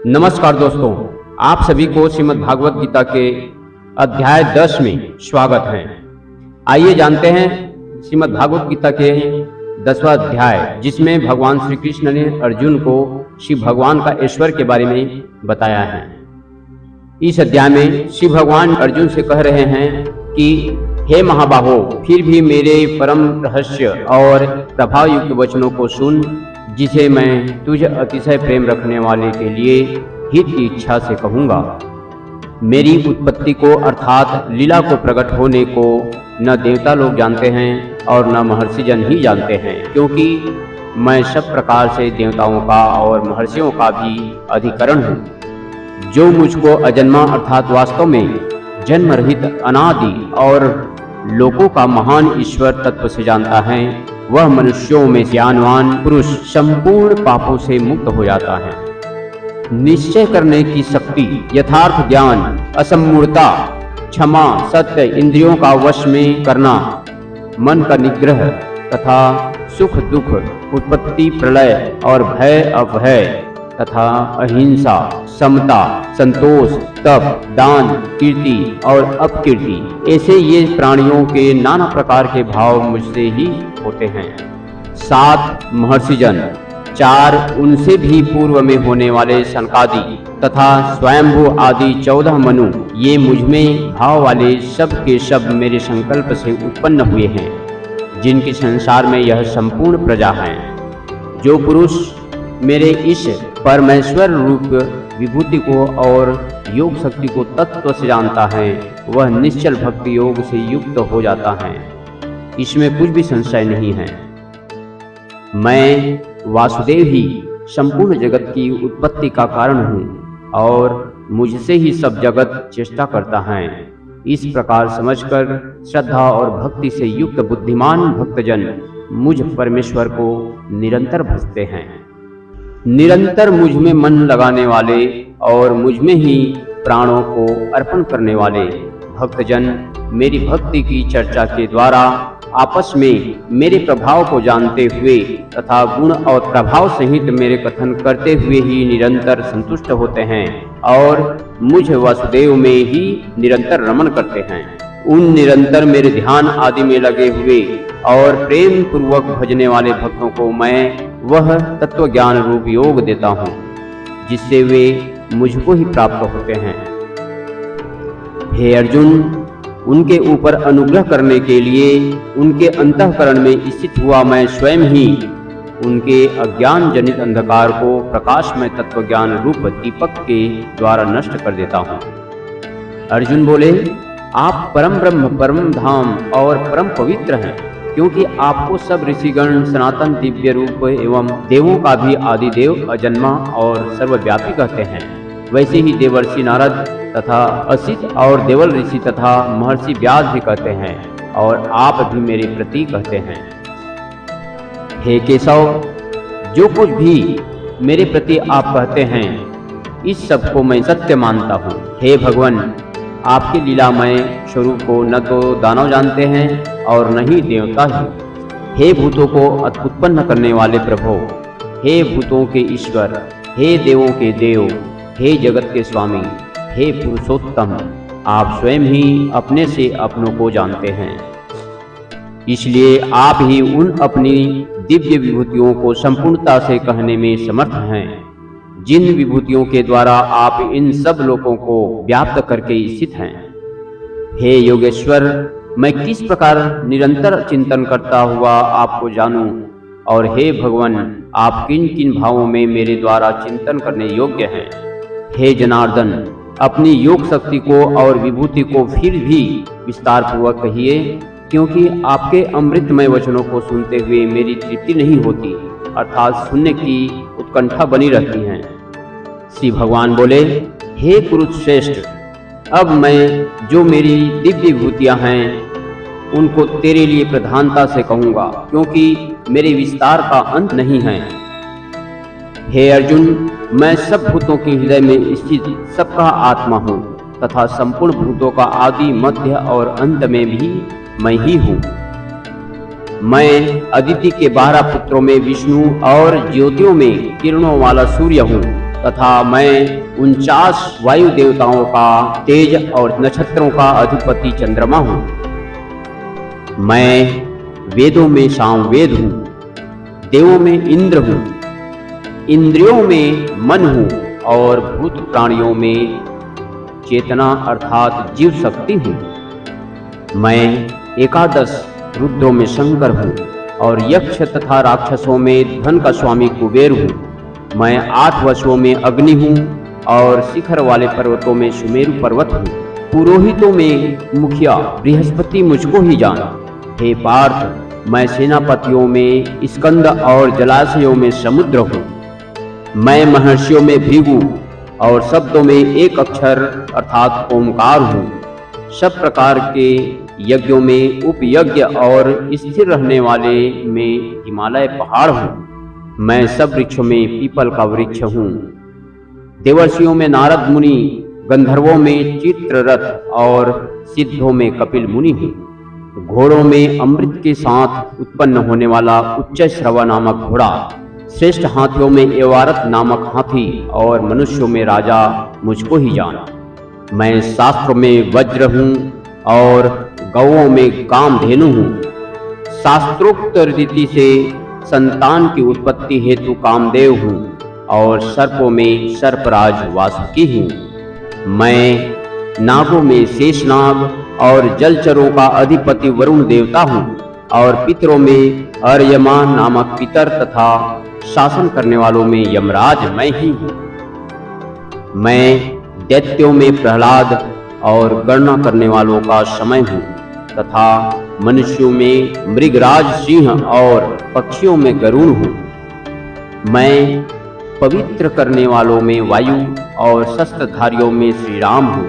नमस्कार दोस्तों, आप सभी को श्रीमद् भागवत गीता के अध्याय 10 में स्वागत है। आइए जानते हैं श्रीमद् भागवत गीता के 10वां अध्याय, जिसमें भगवान श्री कृष्ण ने अर्जुन को शिव भगवान का ऐश्वर्य के बारे में बताया है। इस अध्याय में शिव भगवान अर्जुन से कह रहे हैं कि हे महाबाहो, फिर भी मेरे परम रहस्य और प्रभाव युक्त वचनों को सुन, जिसे मैं तुझे अतिशय प्रेम रखने वाले के लिए हित की इच्छा से कहूँगा। मेरी उत्पत्ति को अर्थात लीला को प्रकट होने को न देवता लोग जानते हैं और न महर्षिजन ही जानते हैं, क्योंकि मैं सब प्रकार से देवताओं का और महर्षियों का भी अधिकरण हूँ। जो मुझको अजन्मा अर्थात वास्तव में जन्म रहित अनादि और लोकों का महान ईश्वर तत्व से जानता है, वह मनुष्यों में ज्ञानवान पुरुष संपूर्ण पापों से मुक्त हो जाता है। निश्चय करने की शक्ति, यथार्थ ज्ञान, असम्मूढ़ता, क्षमा, सत्य, इंद्रियों का वश में करना, मन का निग्रह तथा सुख दुख, उत्पत्ति प्रलय और भय अभय तथा अहिंसा, समता, संतोष, तप, दान, कीर्ति और अपकीर्ति, ऐसे ये प्राणियों के नाना प्रकार के भाव मुझसे ही होते हैं। 7 महर्षिजन, 4 उनसे भी पूर्व में होने वाले सनकादि तथा स्वयंभू आदि 14 मनु, ये मुझमें भाव वाले सब के सब मेरे संकल्प से उत्पन्न हुए हैं, जिनके संसार में यह संपूर्ण प्रजा है। जो पुरुष मेरे इस परमेश्वर रूप विभूति को और योग शक्ति को तत्व से जानता है, वह निश्चल भक्ति योग से युक्त हो जाता है। इसमें कुछ भी संशय नहीं है। मैं वासुदेव ही संपूर्ण जगत की उत्पत्ति का कारण हूँ और मुझसे ही सब जगत चेष्टा करता है। इस प्रकार समझकर श्रद्धा और भक्ति से युक्त बुद्धिमान भक्तजन मुझ परमेश्वर को निरंतर भजते हैं। निरंतर मुझ में मन लगाने वाले और मुझ में ही प्राणों को अर्पण करने वाले भक्तजन मेरी भक्ति की चर्चा के द्वारा आपस में मेरे प्रभाव को जानते हुए तथा गुण और प्रभाव सहित मेरे कथन करते हुए ही निरंतर संतुष्ट होते हैं और मुझ वासुदेव में ही निरंतर रमण करते हैं। उन निरंतर मेरे ध्यान आदि में लगे हुए और प्रेम पूर्वक भजने वाले भक्तों को मैं वह तत्व ज्ञान रूप योग देता हूँ, जिससे वे मुझको ही प्राप्त होते हैं। हे अर्जुन, उनके ऊपर अनुग्रह करने के लिए उनके अंतःकरण में स्थित हुआ मैं स्वयं ही उनके अज्ञान जनित अंधकार को प्रकाशमय तत्व ज्ञान रूप दीपक के द्वारा नष्ट कर देता हूँ। अर्जुन बोले, आप परम ब्रह्म, परम धाम और परम पवित्र हैं, क्योंकि आपको सब ऋषिगण सनातन दिव्य रूप एवं देवों का भी आदिदेव, अजन्मा और सर्वव्यापी कहते हैं। वैसे ही देवर्षि नारद तथा असित और देवल ऋषि तथा महर्षि व्यास भी कहते हैं और आप भी मेरे प्रति कहते हैं। हे केशव, जो कुछ भी मेरे प्रति आप कहते हैं, इस सब को मैं सत्य मानता हूँ। हे भगवान, आपके लीलामय स्वरूप को न तो दानव जानते हैं और न ही देवता ही। हे भूतों को उत्पन्न करने वाले प्रभु, हे भूतों के ईश्वर, हे देवों के देव, हे जगत के स्वामी, हे पुरुषोत्तम, आप स्वयं ही अपने से अपनों को जानते हैं। इसलिए आप ही उन अपनी दिव्य विभूतियों को संपूर्णता से कहने में समर्थ हैं, जिन विभूतियों के द्वारा आप इन सब लोगों को व्याप्त करके स्थित हैं। हे योगेश्वर, मैं किस प्रकार निरंतर चिंतन करता हुआ आपको जानूं, और हे भगवान, आप किन किन भावों में मेरे द्वारा चिंतन करने योग्य हैं। हे जनार्दन, अपनी योग शक्ति को और विभूति को फिर भी विस्तार पूर्वक कहिए, क्योंकि आपके अमृतमय वचनों को सुनते हुए मेरी तृप्ति नहीं होती, अर्थात सुनने की उत्कंठा बनी रहती है। श्री भगवान बोले, हे पुरुष श्रेष्ठ, अब मैं जो मेरी दिव्य विभूतियां हैं उनको तेरे लिए प्रधानता से कहूँगा, क्योंकि मेरे विस्तार का अंत नहीं है। हे अर्जुन, मैं सब भूतों के हृदय में स्थित सबका आत्मा हूँ तथा संपूर्ण भूतों का आदि, मध्य और अंत में भी मैं ही हूँ। मैं अदिति के 12 पुत्रों में विष्णु और ज्योतियों में किरणों वाला सूर्य हूँ। तथा मैं 49 वायु देवताओं का तेज और नक्षत्रों का अधिपति चंद्रमा हूँ। मैं वेदों में सामवेद हूँ, देवों में इंद्र हूँ, इंद्रियों में मन हूँ और भूत प्राणियों में चेतना अर्थात जीव शक्ति हूँ। मैं 11 रुद्रों में शंकर हूँ और यक्ष तथा राक्षसों में धन का स्वामी कुबेर हूँ। मैं 8 वशों में अग्नि हूँ और शिखर वाले पर्वतों में सुमेरु पर्वत हूँ। पुरोहितों में मुखिया बृहस्पति मुझको ही जाना। हे पार्थ, मैं सेनापतियों में स्कंद और जलाशयों में समुद्र हूँ। मैं महर्षियों में भृगु और शब्दों में एक अक्षर अर्थात ओंकार हूँ। सब प्रकार के यज्ञों में उपयज्ञ और स्थिर रहने वाले में हिमालय पहाड़ हूँ। मैं सब वृक्षों में पीपल का वृक्ष हूँ। देवर्षियों में नारद मुनि, गंधर्वों में चित्ररथ और सिद्धों में कपिल मुनि हूँ। घोड़ों में अमृत के साथ उत्पन्न होने वाला उच्च श्रवा नामक घोड़ा, श्रेष्ठ हाथियों में एवारत नामक हाथी और मनुष्यों में राजा मुझको ही जाना। मैं शास्त्रों में वज्र हूँ और गौओं में कामधेनु हूँ। शास्त्रोक्त रीति से संतान की उत्पत्ति हेतु कामदेव हूँ और सर्पों में सर्पराज वासुकी हूँ। मैं नागों में शेषनाग और जलचरों का अधिपति वरुण देवता हूँ और पितरों में अर्यमा नामक पितर तथा शासन करने वालों में यमराज मैं ही हूँ। मैं दैत्यों में प्रहलाद और गणना करने वालों का समय हूँ तथा मनुष्यों में मृगराज सिंह और पक्षियों में गरुड़ हूँ। मैं पवित्र करने वालों में वायु और शस्त्रधारियों में श्री राम हूँ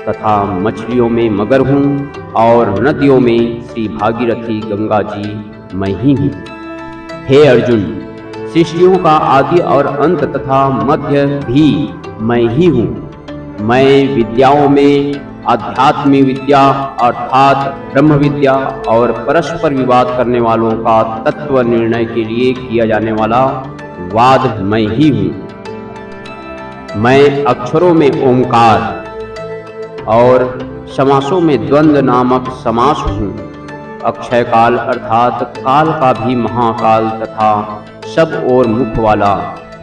तथा मछलियों में मगर हूँ और नदियों में श्री भागीरथी गंगा जी मैं ही हूँ। हे अर्जुन, सृष्टियों का आदि और अंत तथा मध्य भी मैं ही हूँ। मैं विद्याओं में आध्यात्मिक विद्या अर्थात ब्रह्म विद्या और परस्पर विवाद करने वालों का तत्व निर्णय के लिए किया जाने वाला वाद मैं ही हूँ। मैं अक्षरों में ओंकार और समासों में द्वंद्व नामक समास हूँ। अक्षय काल अर्थात काल का भी महाकाल तथा सब और मुख वाला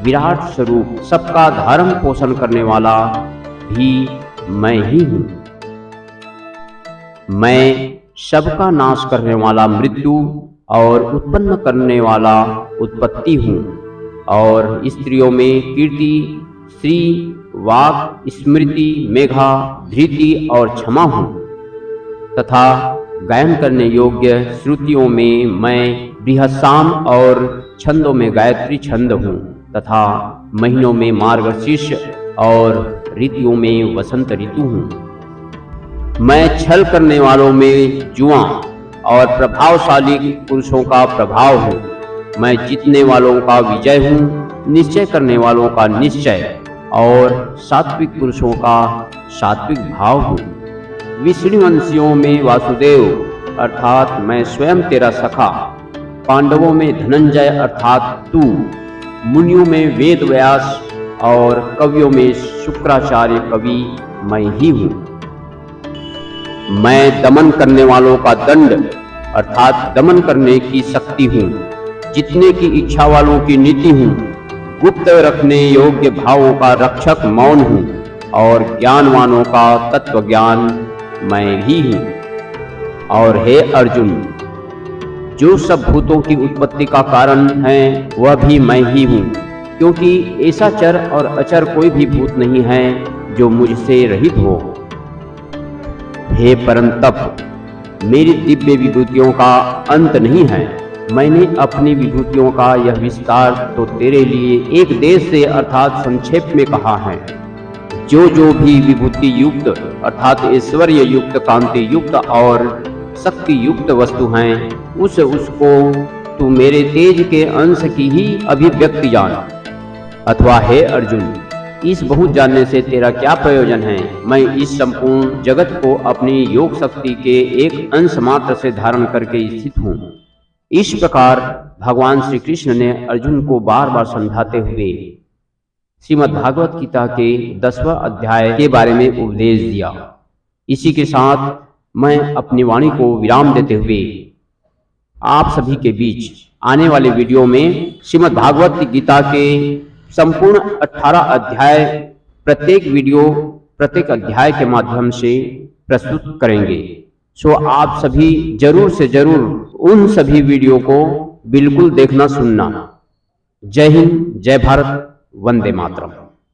विराट स्वरूप सबका धारण पोषण करने वाला भी मैं ही हूँ। मैं सबका नाश करने वाला मृत्यु और उत्पन्न करने वाला उत्पत्ति हूँ और स्त्रियों में कीर्ति, श्री, वाक, स्मृति, मेघा, धृति और क्षमा हूँ तथा गायन करने योग्य श्रुतियों में मैं बृहस्साम और छंदों में गायत्री छंद हूँ तथा महीनों में मार्गशीर्ष और ऋतुओं में वसंत ऋतु हूँ। मैं छल करने वालों में जुआ और प्रभावशाली पुरुषों का प्रभाव हूँ। मैं जीतने वालों का विजय हूँ, निश्चय करने वालों का निश्चय और सात्विक पुरुषों का सात्विक भाव हूँ। विष्णुवंशियों में वासुदेव अर्थात मैं स्वयं तेरा सखा, पांडवों में धनंजय अर्थात तू, मुनियों में वेद व्यास और कवियों में शुक्राचार्य कवि मैं ही हूँ। मैं दमन करने वालों का दंड अर्थात दमन करने की शक्ति हूँ, जीतने की इच्छा वालों की नीति हूँ, गुप्त रखने योग्य भावों का रक्षक मौन हूँ और ज्ञानवानों का तत्व ज्ञान मैं ही हूँ। और हे अर्जुन, जो सब भूतों की उत्पत्ति का कारण है वह भी मैं ही हूँ, क्योंकि ऐसा चर और अचर कोई भी भूत नहीं है जो मुझसे रहित हो। हे परंतप, मेरी दिव्य विभूतियों का अंत नहीं है। मैंने अपनी विभूतियों का यह विस्तार तो तेरे लिए एक देश से अर्थात संक्षेप में कहा है। जो भी विभूति युक्त अर्थात ऐश्वर्य युक्त, कांति युक्त और शक्ति युक्त वस्तु हैं, उसको तू मेरे तेज के अंश की ही अभिव्यक्ति जान। अथवा हे अर्जुन, इस बहुत जानने से तेरा क्या प्रयोजन है? मैं इस संपूर्ण जगत को अपनी योग शक्ति के एक अंश मात्र से धारण करके स्थित हूँ। इस प्रकार भगवान श्री कृष्ण ने अर्जुन को बार बार समझाते हुए श्रीमद् भागवत गीता के 10वां अध्याय के बारे में उपदेश दिया। इसी के साथ मैं अपनी वाणी को विराम देते हुए आप सभी के बीच आने वाले वीडियो में श्रीमद् भागवत गीता के संपूर्ण 18 अध्याय प्रत्येक अध्याय के माध्यम से प्रस्तुत करेंगे। सो आप सभी जरूर से जरूर उन सभी वीडियो को बिल्कुल देखना सुनना। जय हिंद, जय भारत, वंदे मातरम।